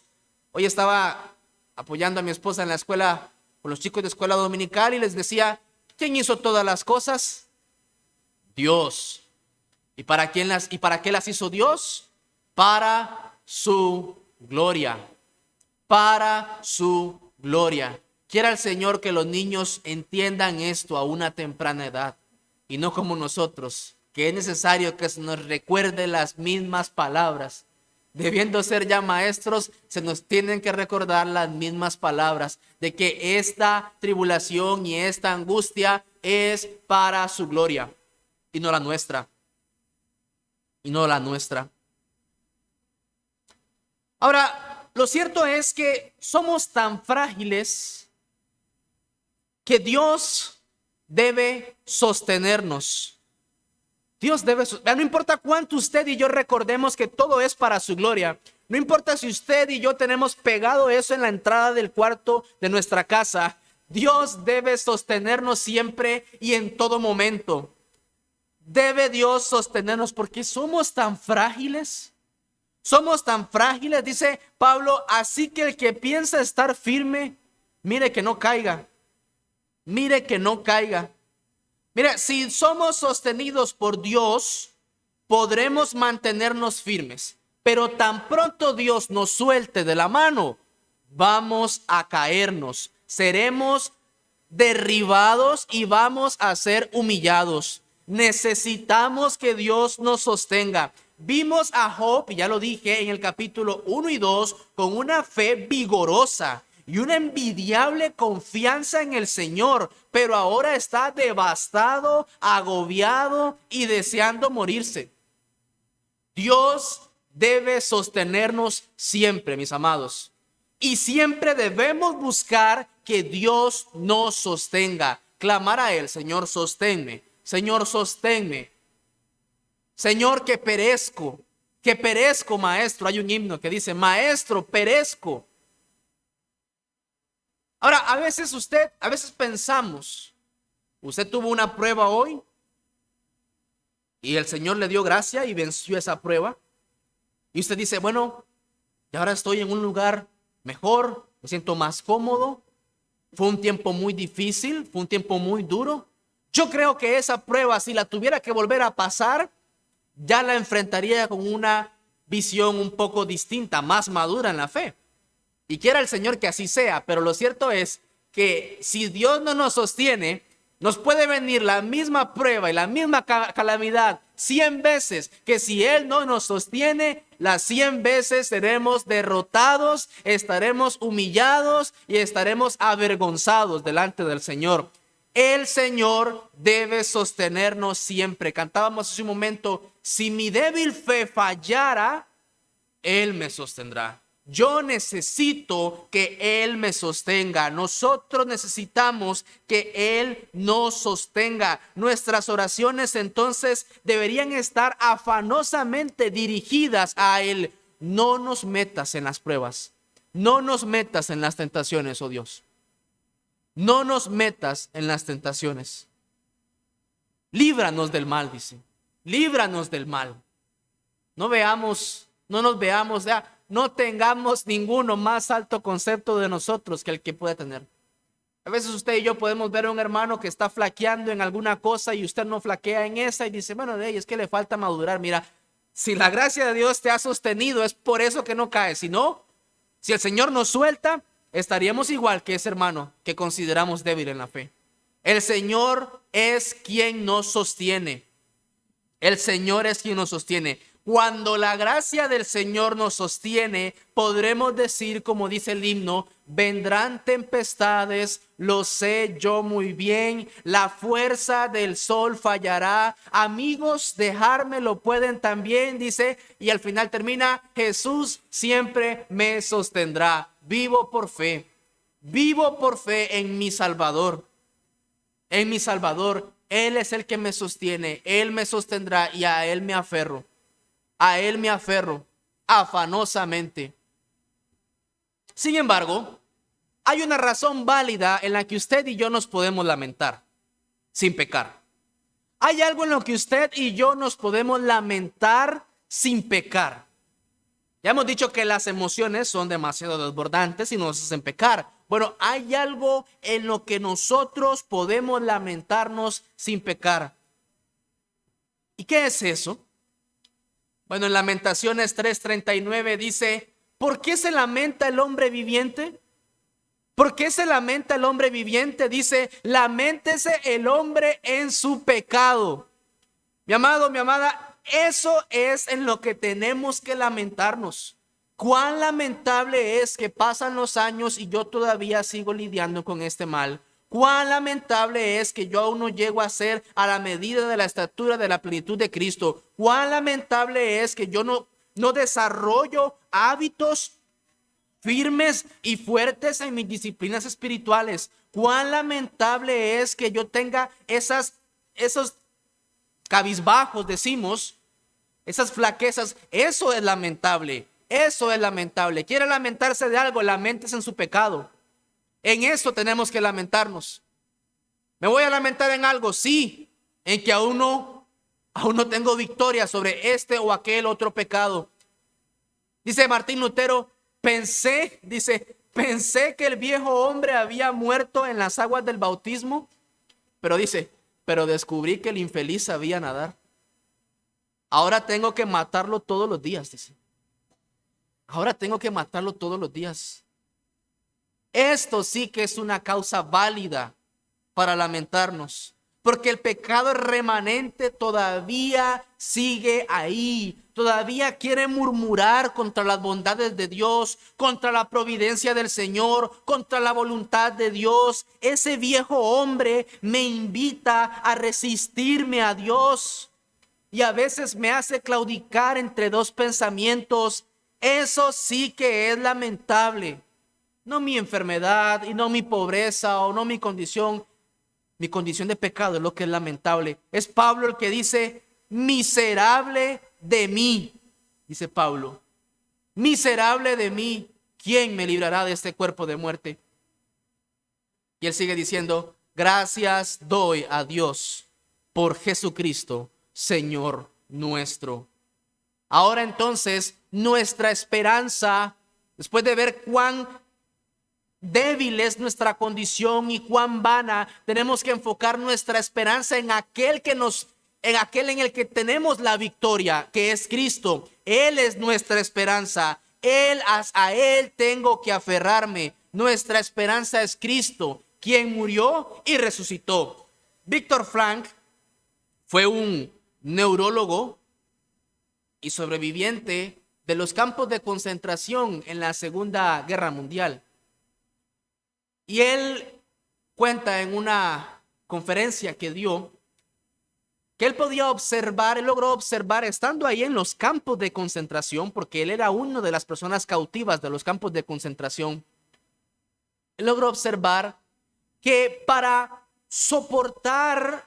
Hoy estaba apoyando a mi esposa en la escuela con los chicos de escuela dominical y les decía, ¿quién hizo todas las cosas? Dios. ¿Y para qué las hizo Dios? Para su gloria. Para su gloria. Quiera el Señor que los niños entiendan esto a una temprana edad y no como nosotros, que es necesario que se nos recuerde las mismas palabras. Debiendo ser ya maestros, se nos tienen que recordar las mismas palabras de que esta tribulación y esta angustia es para su gloria y no la nuestra. Y no la nuestra. Ahora, lo cierto es que somos tan frágiles que Dios debe sostenernos. No importa cuánto usted y yo recordemos que todo es para su gloria. No importa si usted y yo tenemos pegado eso en la entrada del cuarto de nuestra casa. Dios debe sostenernos siempre y en todo momento. Debe Dios sostenernos porque somos tan frágiles. Somos tan frágiles, dice Pablo, así que el que piensa estar firme, mire que no caiga. Mire que no caiga. Mira, si somos sostenidos por Dios, podremos mantenernos firmes. Pero tan pronto Dios nos suelte de la mano, vamos a caernos. Seremos derribados y vamos a ser humillados. Necesitamos que Dios nos sostenga. Vimos a Job, y ya lo dije en el capítulo 1 y 2, con una fe vigorosa y una envidiable confianza en el Señor, pero ahora está devastado, agobiado y deseando morirse. Dios debe sostenernos siempre, mis amados. Y siempre debemos buscar que Dios nos sostenga. Clamar a Él: Señor, sosténme. Señor, sosténme. Señor, que perezco, maestro. Hay un himno que dice: maestro, perezco. Ahora, a veces pensamos, usted tuvo una prueba hoy y el Señor le dio gracia y venció esa prueba. Y usted dice: bueno, y ahora estoy en un lugar mejor, me siento más cómodo. Fue un tiempo muy difícil, fue un tiempo muy duro. Yo creo que esa prueba, si la tuviera que volver a pasar, ya la enfrentaría con una visión un poco distinta, más madura en la fe. Y quiera el Señor que así sea, pero lo cierto es que si Dios no nos sostiene, nos puede venir la misma prueba y la misma calamidad 100 veces, que si Él no nos sostiene, las 100 veces seremos derrotados, estaremos humillados y estaremos avergonzados delante del Señor. El Señor debe sostenernos siempre. Cantábamos hace un momento: si mi débil fe fallara, Él me sostendrá. Yo necesito que Él me sostenga. Nosotros necesitamos que Él nos sostenga. Nuestras oraciones entonces deberían estar afanosamente dirigidas a Él. No nos metas en las pruebas. No nos metas en las tentaciones, oh Dios. No nos metas en las tentaciones. Líbranos del mal, dice. Líbranos del mal. No nos veamos ya. No tengamos ninguno más alto concepto de nosotros que el que puede tener. A veces usted y yo podemos ver a un hermano que está flaqueando en alguna cosa y usted no flaquea en esa y dice: bueno, es que le falta madurar. Mira, si la gracia de Dios te ha sostenido, es por eso que no cae. Si no, si el Señor nos suelta, estaríamos igual que ese hermano que consideramos débil en la fe. El Señor es quien nos sostiene. El Señor es quien nos sostiene. Cuando la gracia del Señor nos sostiene, podremos decir, como dice el himno: vendrán tempestades, lo sé yo muy bien, la fuerza del sol fallará, amigos dejármelo pueden también, dice, y al final termina: Jesús siempre me sostendrá. Vivo por fe en mi Salvador. En mi Salvador, Él es el que me sostiene, Él me sostendrá y a Él me aferro. A Él me aferro afanosamente. Sin embargo, hay una razón válida en la que usted y yo nos podemos lamentar sin pecar. Hay algo en lo que usted y yo nos podemos lamentar sin pecar. Ya hemos dicho que las emociones son demasiado desbordantes y nos hacen pecar. Bueno, hay algo en lo que nosotros podemos lamentarnos sin pecar. ¿Y qué es eso? Bueno, en Lamentaciones 3:39 dice: ¿por qué se lamenta el hombre viviente? ¿Por qué se lamenta el hombre viviente? Dice: laméntese el hombre en su pecado. Mi amado, mi amada, eso es en lo que tenemos que lamentarnos. Cuán lamentable es que pasan los años y yo todavía sigo lidiando con este mal. Cuán lamentable es que yo aún no llego a ser a la medida de la estatura de la plenitud de Cristo. Cuán lamentable es que yo no desarrollo hábitos firmes y fuertes en mis disciplinas espirituales. Cuán lamentable es que yo tenga esos cabizbajos, decimos, esas flaquezas. Eso es lamentable. Eso es lamentable. ¿Quiere lamentarse de algo? Laméntese en su pecado. En eso tenemos que lamentarnos. ¿Me voy a lamentar en algo? Sí, en que aún no tengo victoria sobre este o aquel otro pecado. Dice Martín Lutero: pensé que el viejo hombre había muerto en las aguas del bautismo, pero dice: pero descubrí que el infeliz sabía nadar. Ahora tengo que matarlo todos los días, dice. Ahora tengo que matarlo todos los días. Esto sí que es una causa válida para lamentarnos, porque el pecado remanente todavía sigue ahí, todavía quiere murmurar contra las bondades de Dios, contra la providencia del Señor, contra la voluntad de Dios. Ese viejo hombre me invita a resistirme a Dios y a veces me hace claudicar entre dos pensamientos. Eso sí que es lamentable. No mi enfermedad y no mi pobreza o no mi condición de pecado es lo que es lamentable. Es Pablo el que dice, miserable de mí, dice Pablo, miserable de mí, ¿quién me librará de este cuerpo de muerte? Y él sigue diciendo, gracias doy a Dios por Jesucristo, Señor nuestro. Ahora entonces, nuestra esperanza, después de ver cuán débil es nuestra condición y cuán vana, tenemos que enfocar nuestra esperanza en aquel en el que tenemos la victoria, que es Cristo. Él es nuestra esperanza. A Él tengo que aferrarme. Nuestra esperanza es Cristo, quien murió y resucitó. Víctor Frank fue un neurólogo y sobreviviente de los campos de concentración en la Segunda Guerra Mundial. Y él cuenta en una conferencia que dio que él logró observar estando ahí en los campos de concentración, porque él era una de las personas cautivas de los campos de concentración. Él logró observar que para soportar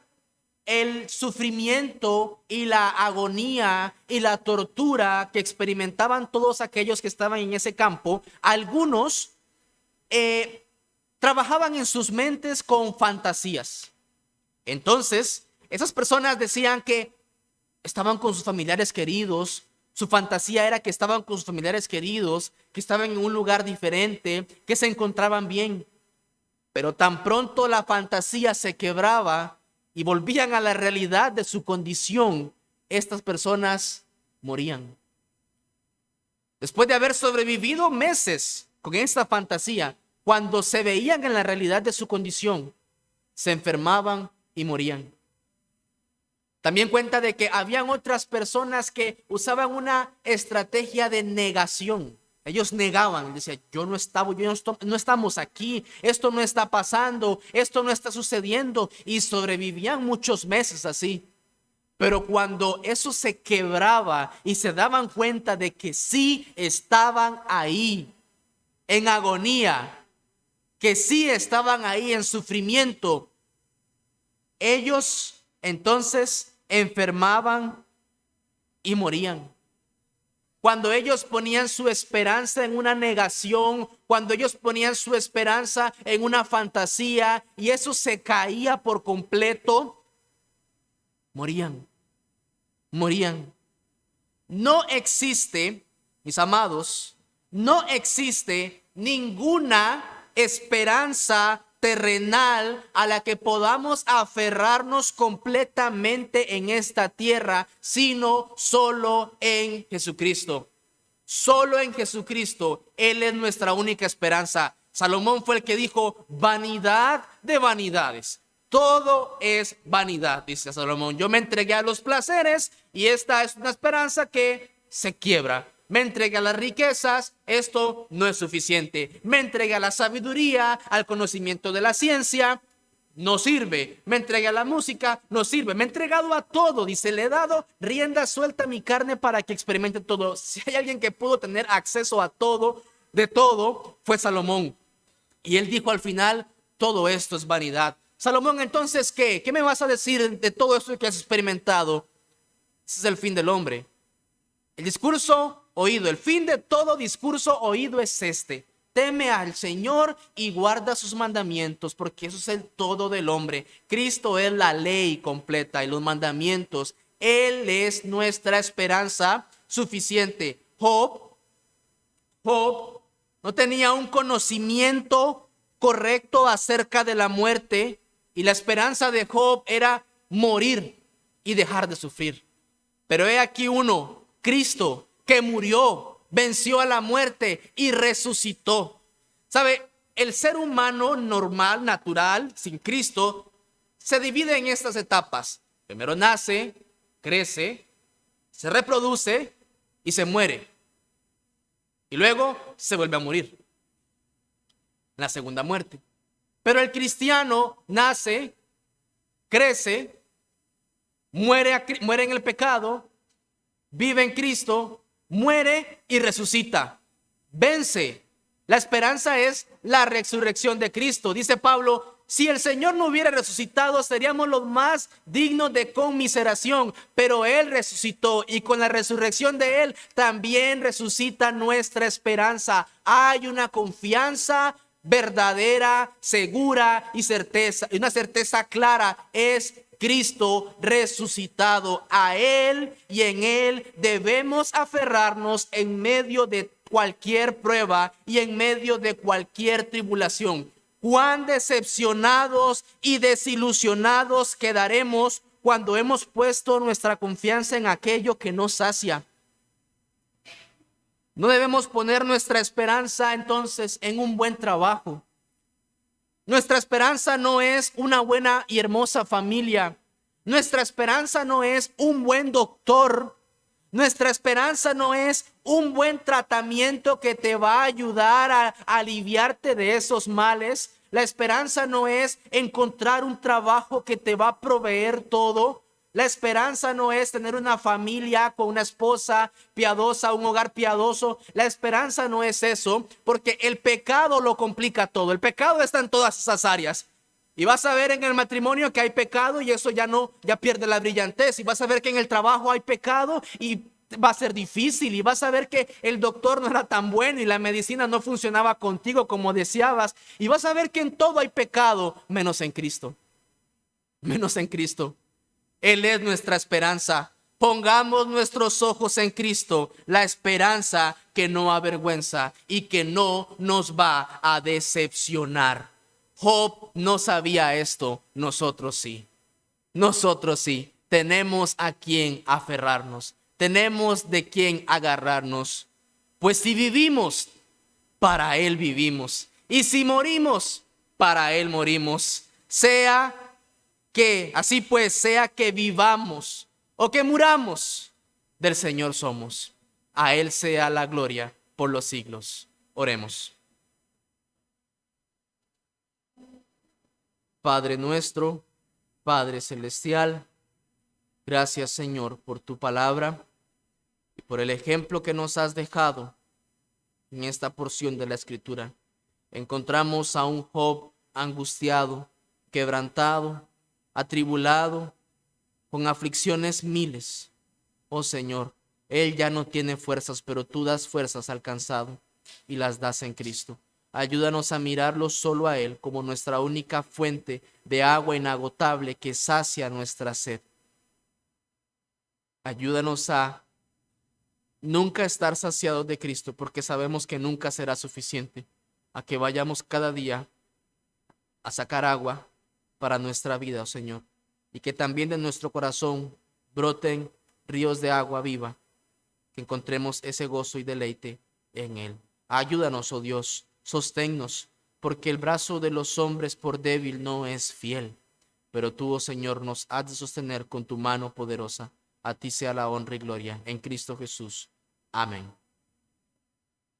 el sufrimiento y la agonía y la tortura que experimentaban todos aquellos que estaban en ese campo, algunos trabajaban en sus mentes con fantasías. Entonces, esas personas decían que estaban con sus familiares queridos. Su fantasía era que estaban con sus familiares queridos, que estaban en un lugar diferente, que se encontraban bien. Pero tan pronto la fantasía se quebraba y volvían a la realidad de su condición, estas personas morían. Después de haber sobrevivido meses con esta fantasía, cuando se veían en la realidad de su condición, se enfermaban y morían. También cuenta de que habían otras personas que usaban una estrategia de negación. Ellos negaban, decían, no estamos aquí, esto no está pasando, esto no está sucediendo, y sobrevivían muchos meses así. Pero cuando eso se quebraba y se daban cuenta de que sí estaban ahí, en agonía, que sí estaban ahí en sufrimiento, ellos entonces enfermaban y morían. Cuando ellos ponían su esperanza en una negación, cuando ellos ponían su esperanza en una fantasía y eso se caía por completo, morían. No existe, mis amados, no existe ninguna esperanza terrenal a la que podamos aferrarnos completamente en esta tierra, sino solo en Jesucristo. Solo en Jesucristo. Él es nuestra única esperanza. Salomón fue el que dijo, vanidad de vanidades. Todo es vanidad, dice Salomón. Yo me entregué a los placeres y esta es una esperanza que se quiebra. Me entregué a las riquezas, esto no es suficiente. Me entregué a la sabiduría, al conocimiento de la ciencia, no sirve. Me entregué a la música, no sirve. Me he entregado a todo, dice, le he dado rienda suelta a mi carne para que experimente todo. Si hay alguien que pudo tener acceso a todo, de todo, fue Salomón. Y él dijo al final, todo esto es vanidad. Salomón, entonces, ¿qué? ¿Qué me vas a decir de todo esto que has experimentado? Ese es el fin del hombre. El discurso oído, el fin de todo discurso oído es este: teme al Señor y guarda sus mandamientos, porque eso es el todo del hombre. Cristo es la ley completa y los mandamientos. Él es nuestra esperanza suficiente. Job no tenía un conocimiento correcto acerca de la muerte, y la esperanza de Job era morir y dejar de sufrir. Pero he aquí uno, Cristo, que murió, venció a la muerte y resucitó. ¿Sabe? El ser humano normal, natural, sin Cristo, se divide en estas etapas. Primero nace, crece, se reproduce y se muere. Y luego se vuelve a morir. La segunda muerte. Pero el cristiano nace, crece, muere en el pecado, vive en Cristo, muere y resucita. Vence. La esperanza es la resurrección de Cristo. Dice Pablo, si el Señor no hubiera resucitado, seríamos los más dignos de conmiseración. Pero Él resucitó y con la resurrección de Él también resucita nuestra esperanza. Hay una confianza verdadera, segura y certeza, una certeza clara, es Cristo resucitado. A Él y en Él debemos aferrarnos en medio de cualquier prueba y en medio de cualquier tribulación. Cuán decepcionados y desilusionados quedaremos cuando hemos puesto nuestra confianza en aquello que nos sacia. No debemos poner nuestra esperanza entonces en un buen trabajo. Nuestra esperanza no es una buena y hermosa familia. Nuestra esperanza no es un buen doctor. Nuestra esperanza no es un buen tratamiento que te va a ayudar a aliviarte de esos males. La esperanza no es encontrar un trabajo que te va a proveer todo. La esperanza no es tener una familia con una esposa piadosa, un hogar piadoso. La esperanza no es eso, porque el pecado lo complica todo. El pecado está en todas esas áreas. Y vas a ver en el matrimonio que hay pecado y eso ya pierde la brillantez. Y vas a ver que en el trabajo hay pecado y va a ser difícil. Y vas a ver que el doctor no era tan bueno y la medicina no funcionaba contigo como deseabas. Y vas a ver que en todo hay pecado, menos en Cristo. Menos en Cristo. Él es nuestra esperanza. Pongamos nuestros ojos en Cristo, la esperanza que no avergüenza y que no nos va a decepcionar. Job no sabía esto, nosotros sí. Nosotros sí. Tenemos a quien aferrarnos. Tenemos de quien agarrarnos. Pues si vivimos, para Él vivimos. Y si morimos, para Él morimos. Así pues, sea que vivamos o que muramos, del Señor somos. A Él sea la gloria por los siglos. Oremos. Padre nuestro, Padre celestial, gracias Señor por tu palabra y por el ejemplo que nos has dejado en esta porción de la Escritura. Encontramos a un Job angustiado, quebrantado, atribulado, con aflicciones miles. Oh Señor, él ya no tiene fuerzas, pero tú das fuerzas al cansado y las das en Cristo. Ayúdanos a mirarlo solo a Él como nuestra única fuente de agua inagotable que sacia nuestra sed. Ayúdanos a nunca estar saciados de Cristo, porque sabemos que nunca será suficiente. A que vayamos cada día a sacar agua para nuestra vida, oh Señor, y que también de nuestro corazón broten ríos de agua viva, que encontremos ese gozo y deleite en Él. Ayúdanos, oh Dios, sosténnos, porque el brazo de los hombres por débil no es fiel, pero tú, oh Señor, nos has de sostener con tu mano poderosa. A ti sea la honra y gloria en Cristo Jesús. Amén.